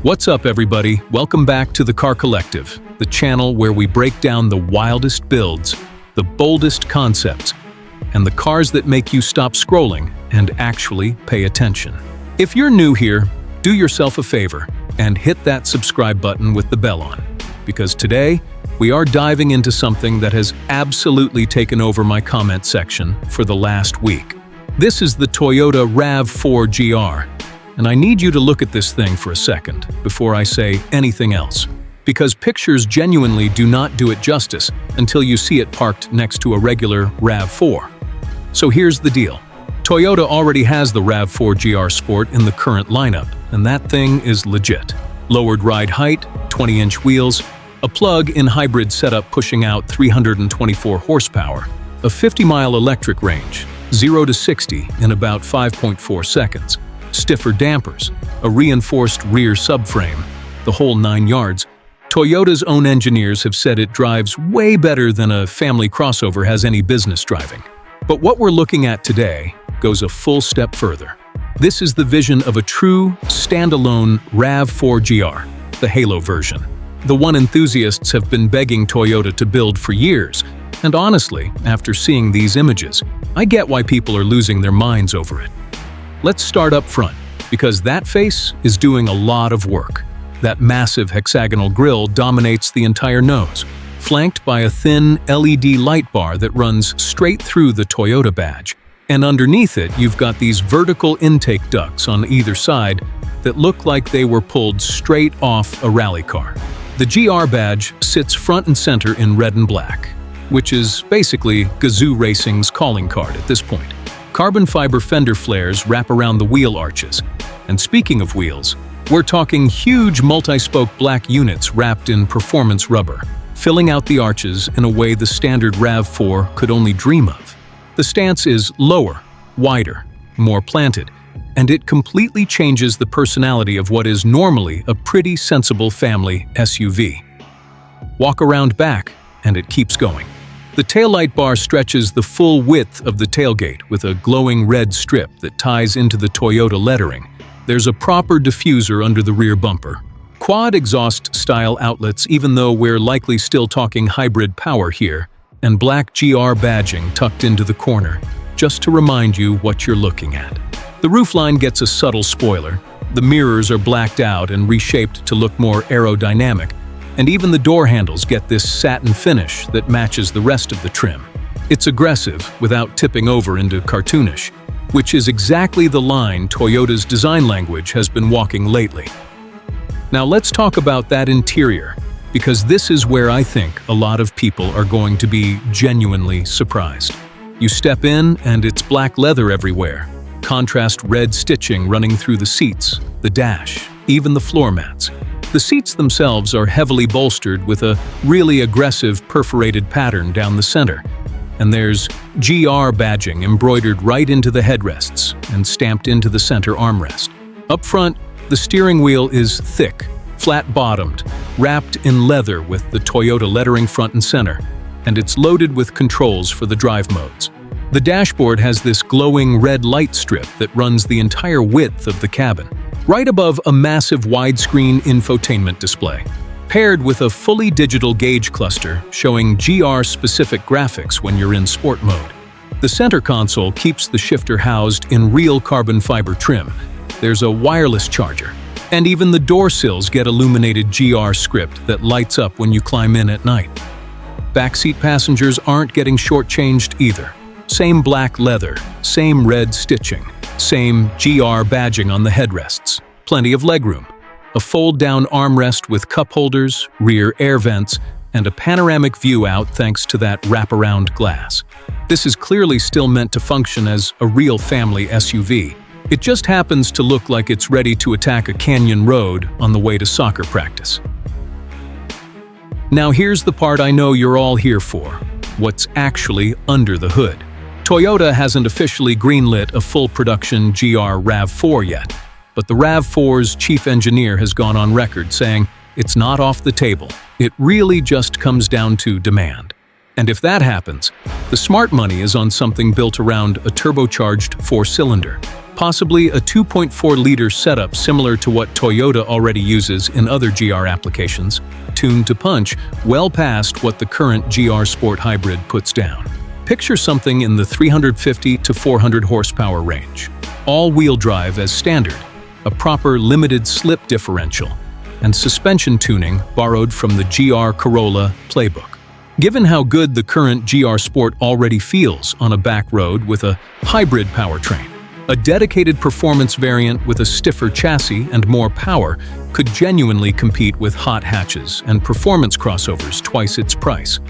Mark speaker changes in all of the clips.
Speaker 1: What's up, everybody? Welcome back to the Car Collective, the channel where we break down the wildest builds, the boldest concepts, and the cars that make you stop scrolling and actually pay attention. If you're new here, do yourself a favor and hit that subscribe button with the bell on, because today we are diving into something that has absolutely taken over my comment section for the last week. This is the Toyota RAV4 GR. And I need you to look at this thing for a second before I say anything else, because pictures genuinely do not do it justice until you see it parked next to a regular RAV4. So here's the deal. Toyota already has the RAV4 GR Sport in the current lineup, and that thing is legit. Lowered ride height, 20-inch wheels, a plug-in hybrid setup pushing out 324 horsepower, a 50-mile electric range, 0 to 60 in about 5.4 seconds, stiffer dampers, a reinforced rear subframe, the whole 9 yards. Toyota's own engineers have said it drives way better than a family crossover has any business driving. But what we're looking at today goes a full step further. This is the vision of a true, standalone RAV4 GR, the Halo version. The one enthusiasts have been begging Toyota to build for years, and honestly, after seeing these images, I get why people are losing their minds over it. Let's start up front, because that face is doing a lot of work. That massive hexagonal grille dominates the entire nose, flanked by a thin LED light bar that runs straight through the Toyota badge. And underneath it, you've got these vertical intake ducts on either side that look like they were pulled straight off a rally car. The GR badge sits front and center in red and black, which is basically Gazoo Racing's calling card at this point. Carbon fiber fender flares wrap around the wheel arches. And speaking of wheels, we're talking huge multi-spoke black units wrapped in performance rubber, filling out the arches in a way the standard RAV4 could only dream of. The stance is lower, wider, more planted, and it completely changes the personality of what is normally a pretty sensible family SUV. Walk around back, and it keeps going. The taillight bar stretches the full width of the tailgate with a glowing red strip that ties into the Toyota lettering. There's a proper diffuser under the rear bumper. Quad exhaust-style outlets, even though we're likely still talking hybrid power here, and black GR badging tucked into the corner, just to remind you what you're looking at. The roofline gets a subtle spoiler. The mirrors are blacked out and reshaped to look more aerodynamic, and even the door handles get this satin finish that matches the rest of the trim. It's aggressive without tipping over into cartoonish, which is exactly the line Toyota's design language has been walking lately. Now let's talk about that interior, because this is where I think a lot of people are going to be genuinely surprised. You step in and it's black leather everywhere, contrast red stitching running through the seats, the dash, even the floor mats. The seats themselves are heavily bolstered with a really aggressive perforated pattern down the center. And there's GR badging embroidered right into the headrests and stamped into the center armrest. Up front, the steering wheel is thick, flat-bottomed, wrapped in leather with the Toyota lettering front and center, and it's loaded with controls for the drive modes. The dashboard has this glowing red light strip that runs the entire width of the cabin, right above a massive widescreen infotainment display, paired with a fully digital gauge cluster showing GR-specific graphics when you're in sport mode. The center console keeps the shifter housed in real carbon fiber trim. There's a wireless charger, and even the door sills get illuminated GR script that lights up when you climb in at night. Backseat passengers aren't getting shortchanged either. Same black leather, same red stitching, same GR badging on the headrests, plenty of legroom, a fold-down armrest with cup holders, rear air vents, and a panoramic view out thanks to that wraparound glass. This is clearly still meant to function as a real family SUV. It just happens to look like it's ready to attack a canyon road on the way to soccer practice. Now here's the part I know you're all here for, what's actually under the hood. Toyota hasn't officially greenlit a full production GR RAV4 yet, but the RAV4's chief engineer has gone on record saying it's not off the table. It really just comes down to demand. And if that happens, the smart money is on something built around a turbocharged 4-cylinder. Possibly a 2.4-liter setup similar to what Toyota already uses in other GR applications, tuned to punch well past what the current GR Sport Hybrid puts down. Picture something in the 350 to 400 horsepower range. All-wheel drive as standard, a proper limited slip differential, and suspension tuning borrowed from the GR Corolla playbook. Given how good the current GR Sport already feels on a back road with a hybrid powertrain, a dedicated performance variant with a stiffer chassis and more power could genuinely compete with hot hatches and performance crossovers twice its price.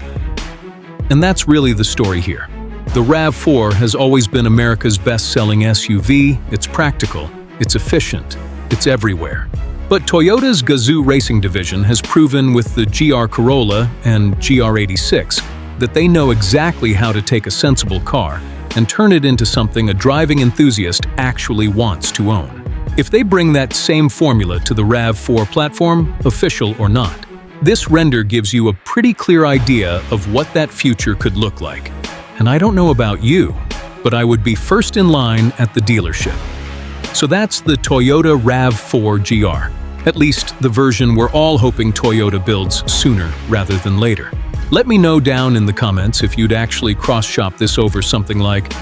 Speaker 1: And that's really the story here. The RAV4 has always been America's best-selling SUV. It's practical, it's efficient, it's everywhere. But Toyota's Gazoo Racing division has proven with the GR Corolla and GR86 that they know exactly how to take a sensible car and turn it into something a driving enthusiast actually wants to own. If they bring that same formula to the RAV4 platform, official or not, this render gives you a pretty clear idea of what that future could look like. And I don't know about you, but I would be first in line at the dealership. So that's the Toyota RAV4 GR, at least the version we're all hoping Toyota builds sooner rather than later. Let me know down in the comments if you'd actually cross-shop this over something like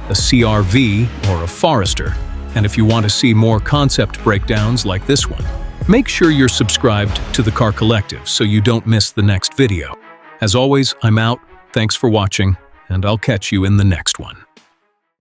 Speaker 1: a CR-V or a Forester, and if you want to see more concept breakdowns like this one. Make sure you're subscribed to the Car Collective so you don't miss the next video. As always, I'm out, thanks for watching, and I'll catch you in the next one.